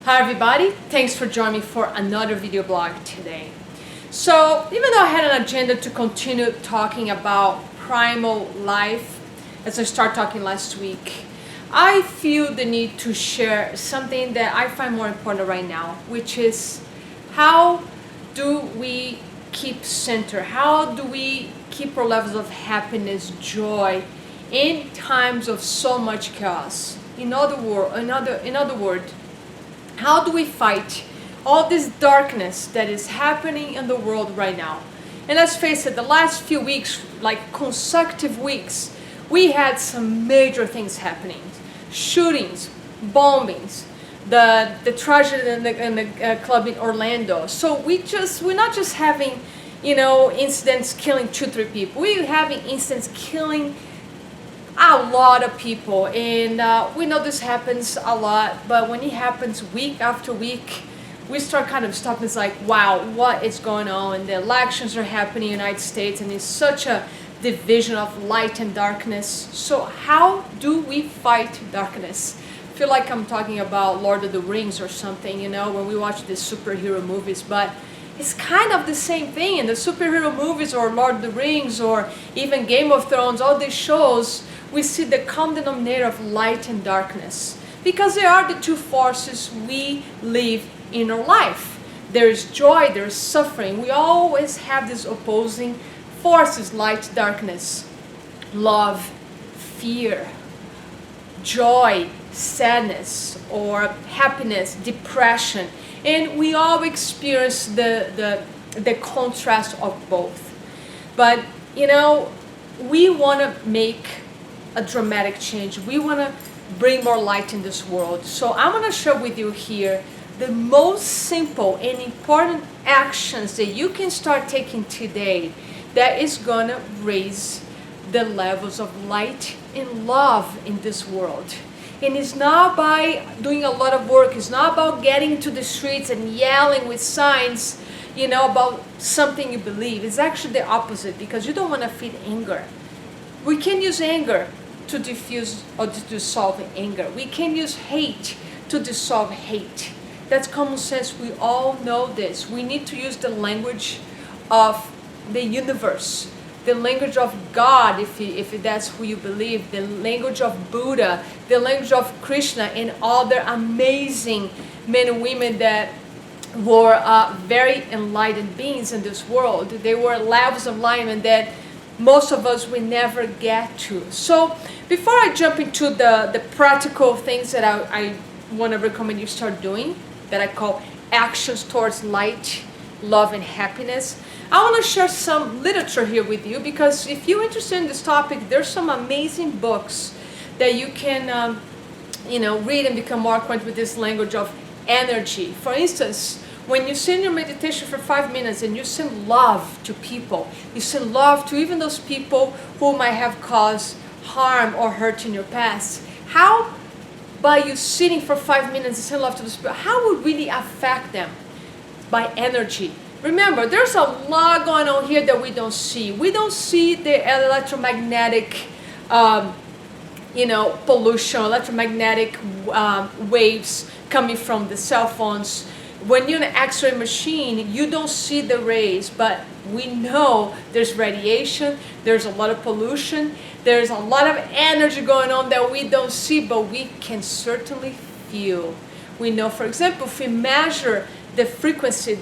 Hi everybody, thanks for joining me for another video blog today. So even though I had an agenda to continue talking about primal life as I started talking last week, I feel the need to share something that I find more important right now, which is how do we keep center? How do we keep our levels of happiness, joy in times of so much chaos? In other words, how do we fight all this darkness that is happening in the world right now? And let's face it, the last few weeks, like consecutive weeks, we had some major things happening. Shootings, bombings, the tragedy in the club in Orlando. So we're not just having, incidents killing 2-3 people. We're having incidents killing a lot of people, and we know this happens a lot, but when it happens week after week, we start kind of stopping. It's like, wow, what is going on? And the elections are happening in the United States, and it's such a division of light and darkness. So how do we fight darkness? I feel like I'm talking about Lord of the Rings or something, when we watch these superhero movies, but it's kind of the same thing in the superhero movies or Lord of the Rings or even Game of Thrones, all these shows. We see the common denominator of light and darkness because they are the two forces we live in our life. There's joy, there's suffering. We always have these opposing forces, light, darkness, love, fear, joy, sadness, or happiness, depression. And we all experience the contrast of both. But, we want to make a dramatic change. We want to bring more light in this world. So I'm going to share with you here the most simple and important actions that you can start taking today that is going to raise the levels of light and love in this world. And it's not by doing a lot of work. It's not about getting into the streets and yelling with signs, about something you believe. It's actually the opposite, because you don't want to feed anger. We can use anger to diffuse or to dissolve anger. We can use hate to dissolve hate. That's common sense. We all know this. We need to use the language of the universe, the language of God, if that's who you believe, the language of Buddha, the language of Krishna, and other amazing men and women that were very enlightened beings in this world. They were levels of enlightenment that most of us will never get to. So before I jump into the practical things that I want to recommend you start doing, that I call actions towards light, love, and happiness, I want to share some literature here with you, because if you're interested in this topic, there's some amazing books that you can read and become more acquainted with this language of energy. For instance, when you sit in your meditation for 5 minutes and you send love to people, you send love to even those people who might have caused harm or hurt in your past, how, by you sitting for 5 minutes and send love to those people, how would really affect them? By energy. Remember, there's a lot going on here that we don't see. We don't see the electromagnetic pollution, electromagnetic waves coming from the cell phones. When you're in an X-ray machine, you don't see the rays, but we know there's radiation, there's a lot of pollution, there's a lot of energy going on that we don't see, but we can certainly feel. We know, for example, if we measure the frequency,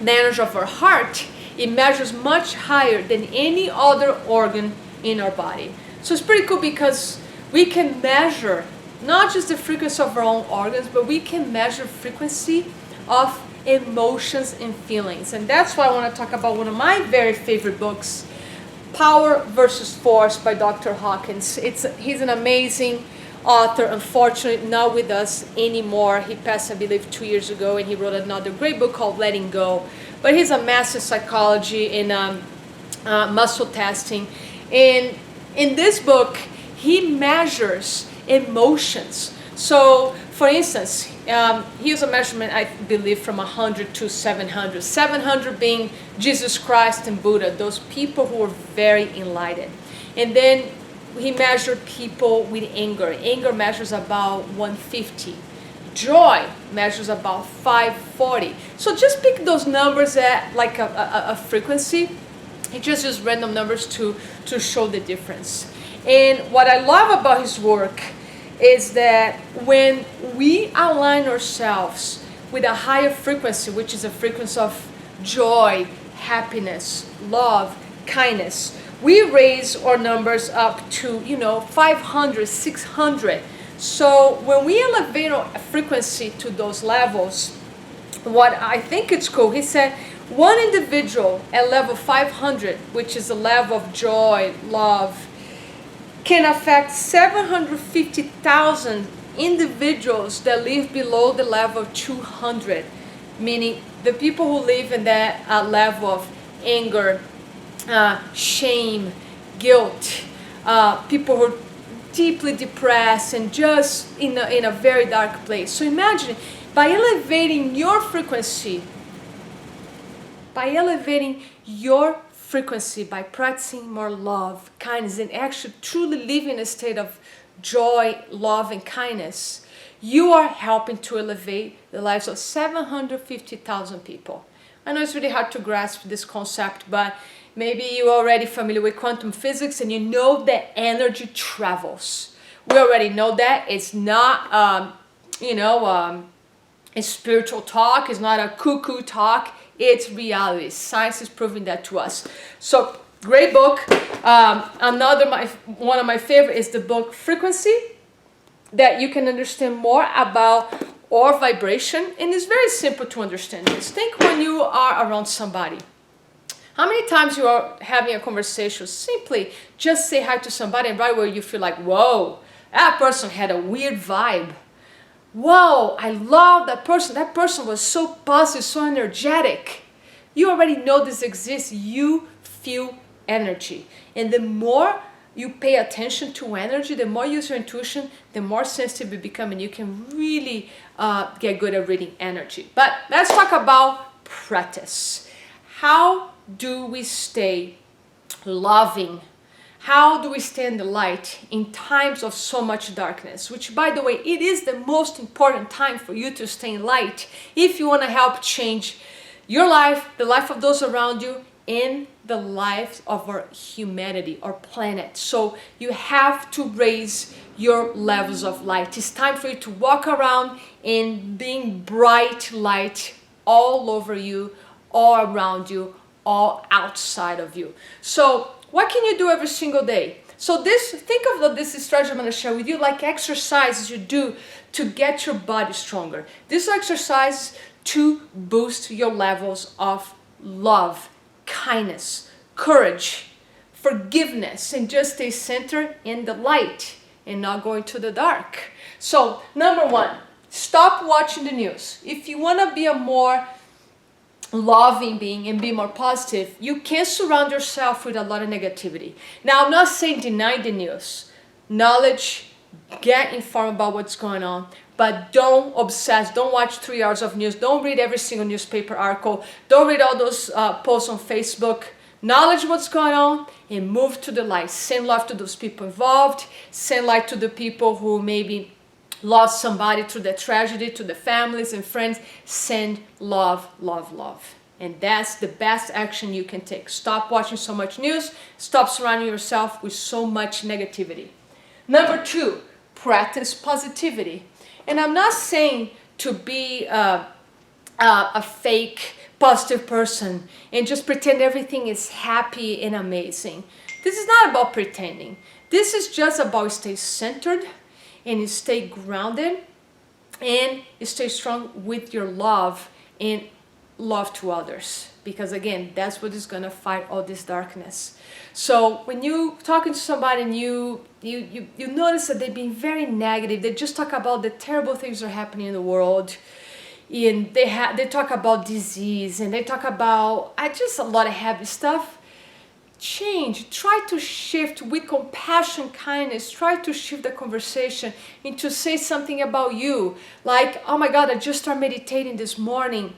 the energy of our heart, it measures much higher than any other organ in our body. So it's pretty cool, because we can measure not just the frequency of our own organs, but we can measure frequency of emotions and feelings. And that's why I want to talk about one of my very favorite books, Power versus Force by Dr. Hawkins. He's an amazing author, unfortunately not with us anymore. He passed, I believe, 2 years ago, and he wrote another great book called Letting Go. But he's a master psychology in muscle testing. And in this book, he measures emotions. So, for instance, here's a measurement, I believe, from 100 to 700. 700 being Jesus Christ and Buddha, those people who were very enlightened. And then he measured people with anger. Anger measures about 150. Joy measures about 540. So just pick those numbers at like a frequency. He just used random numbers to show the difference. And what I love about his work is that when we align ourselves with a higher frequency, which is a frequency of joy, happiness, love, kindness, we raise our numbers up to 500, 600. So when we elevate our frequency to those levels, what I think it's cool, he said one individual at level 500, which is a level of joy, love, can affect 750,000 individuals that live below the level of 200, meaning the people who live in that level of anger, shame, guilt, people who are deeply depressed and just in a very dark place. So imagine, by elevating your frequency, by practicing more love, kindness, and actually truly living in a state of joy, love, and kindness, you are helping to elevate the lives of 750,000 people. I know it's really hard to grasp this concept, but maybe you're already familiar with quantum physics and you know that energy travels. We already know that. It's not, a spiritual talk. It's not a cuckoo talk. It's reality. Science is proving that to us. So, great book. One of my favorite is the book Frequency, that you can understand more about our vibration. And it's very simple to understand this. Think when you are around somebody. How many times you are having a conversation, simply just say hi to somebody and right away you feel like, whoa, that person had a weird vibe. Whoa, I love that person. That person was so positive, so energetic. You already know this exists. You feel energy. And the more you pay attention to energy, the more you use your intuition, the more sensitive you become, and you can really get good at reading energy. But let's talk about practice. How do we stay loving? How do we stay in the light in times of so much darkness? Which, by the way, it is the most important time for you to stay in light if you want to help change your life, the life of those around you, and the lives of our humanity, our planet. So you have to raise your levels of light. It's time for you to walk around in being bright light all over you, all around you, all outside of you. So what can you do every single day? So think of this strategy I'm going to share with you like exercises you do to get your body stronger. This exercise to boost your levels of love, kindness, courage, forgiveness, and just stay centered in the light and not going to the dark. So number one, stop watching the news. If you want to be a more loving being and be more positive, you can surround yourself with a lot of negativity. Now, I'm not saying deny the news. Knowledge, get informed about what's going on, but don't obsess. Don't watch 3 hours of news. Don't read every single newspaper article. Don't read all those posts on Facebook. Knowledge what's going on and move to the light. Send love to those people involved. Send light to the people who maybe lost somebody through the tragedy, to the families and friends. Send love, love, love. And that's the best action you can take. Stop watching so much news. Stop surrounding yourself with so much negativity. Number two, practice positivity. And I'm not saying to be a fake positive person and just pretend everything is happy and amazing. This is not about pretending. This is just about stay centered and you stay grounded and you stay strong with your love and love to others. Because again, that's what is gonna fight all this darkness. So when you talking to somebody and you notice that they've been very negative, they just talk about the terrible things that are happening in the world, and they talk about disease and they talk about just a lot of heavy stuff. Change, try to shift with compassion, kindness, try to shift the conversation into say something about you, like, oh my God, I just started meditating this morning,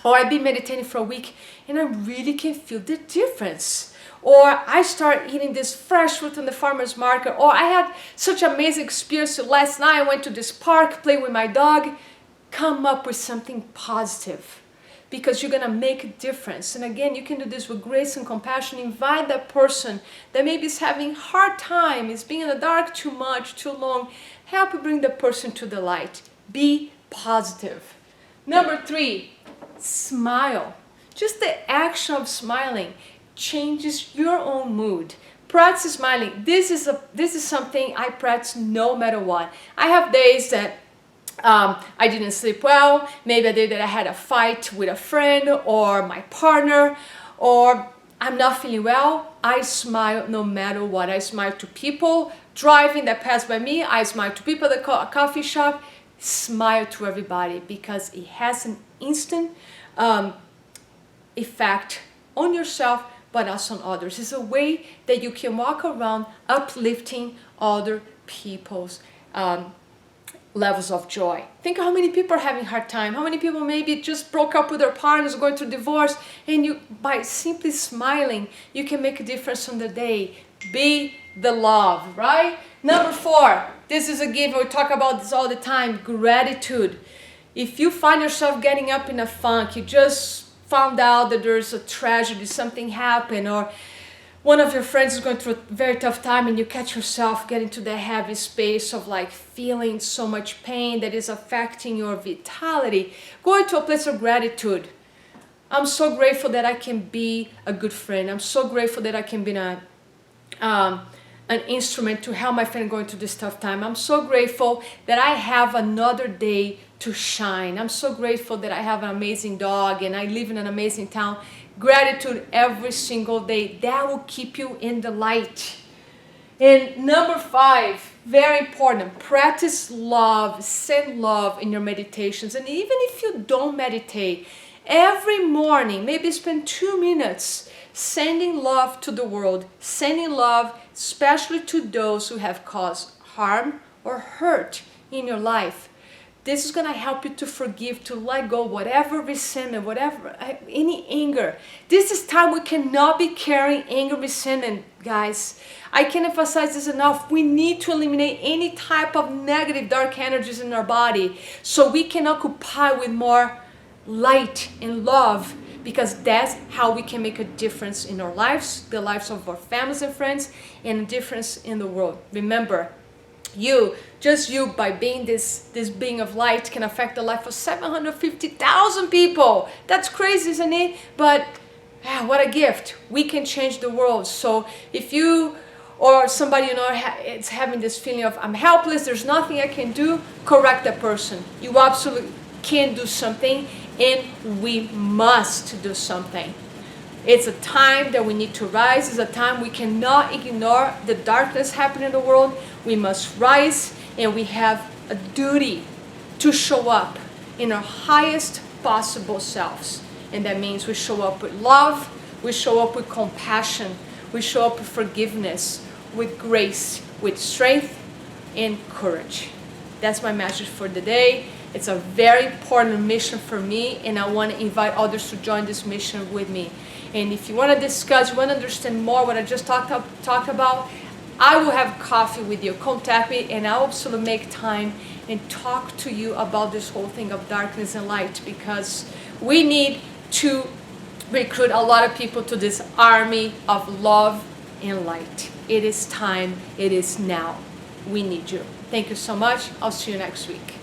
or I've been meditating for a week and I really can feel the difference, or I start eating this fresh fruit in the farmer's market, or I had such amazing experience last night, I went to this park, played with my dog. come up with something positive, because you're going to make a difference. And again, you can do this with grace and compassion. Invite that person that maybe is having hard time, is being in the dark too much, too long. Help bring the person to the light. Be positive. Number 3, smile. Just the action of smiling changes your own mood. Practice smiling. This is something I practice no matter what. I have days that I didn't sleep well, maybe a day that I had a fight with a friend or my partner, or I'm not feeling well. I smile no matter what. I smile to people driving that pass by me. I smile to people at the coffee shop. Smile to everybody, because it has an instant effect on yourself, but also on others. It's a way that you can walk around uplifting other people's levels of joy. Think how many people are having a hard time, how many people maybe just broke up with their partners, going through divorce, and you, by simply smiling, you can make a difference on the day. Be the love, right? Number 4, this is a given. We talk about this all the time, gratitude. If you find yourself getting up in a funk, you just found out that there's a tragedy, something happened, or one of your friends is going through a very tough time, and you catch yourself getting to the heavy space of like feeling so much pain that is affecting your vitality, go into a place of gratitude. I'm so grateful that I can be a good friend. I'm so grateful that I can be an instrument to help my friend going through this tough time. I'm so grateful that I have another day to shine. I'm so grateful that I have an amazing dog and I live in an amazing town. Gratitude every single day. That will keep you in the light. And number 5, very important, practice love, send love in your meditations. And even if you don't meditate, every morning, maybe spend 2 minutes sending love to the world, sending love especially to those who have caused harm or hurt in your life. This is going to help you to forgive, to let go whatever resentment, whatever, any anger. This is time we cannot be carrying anger, resentment, guys. I can't emphasize this enough. We need to eliminate any type of negative, dark energies in our body so we can occupy with more light and love, because that's how we can make a difference in our lives, the lives of our families and friends, and a difference in the world. Remember, just you by being this being of light can affect the life of 750,000 people. That's crazy, isn't it? But what a gift. We can change the world. So if you or somebody you know is having this feeling of I'm helpless, there's nothing I can do, correct that person. You absolutely can do something, and we must do something. It's a time that we need to rise. It's a time we cannot ignore the darkness happening in the world. We must rise, and we have a duty to show up in our highest possible selves. And that means we show up with love, we show up with compassion, we show up with forgiveness, with grace, with strength and courage. That's my message for the day. It's a very important mission for me, and I want to invite others to join this mission with me. And if you want to discuss, you want to understand more what I just talked about, I will have coffee with you. Contact me, and I'll absolutely make time and talk to you about this whole thing of darkness and light, because we need to recruit a lot of people to this army of love and light. It is time. It is now. We need you. Thank you so much. I'll see you next week.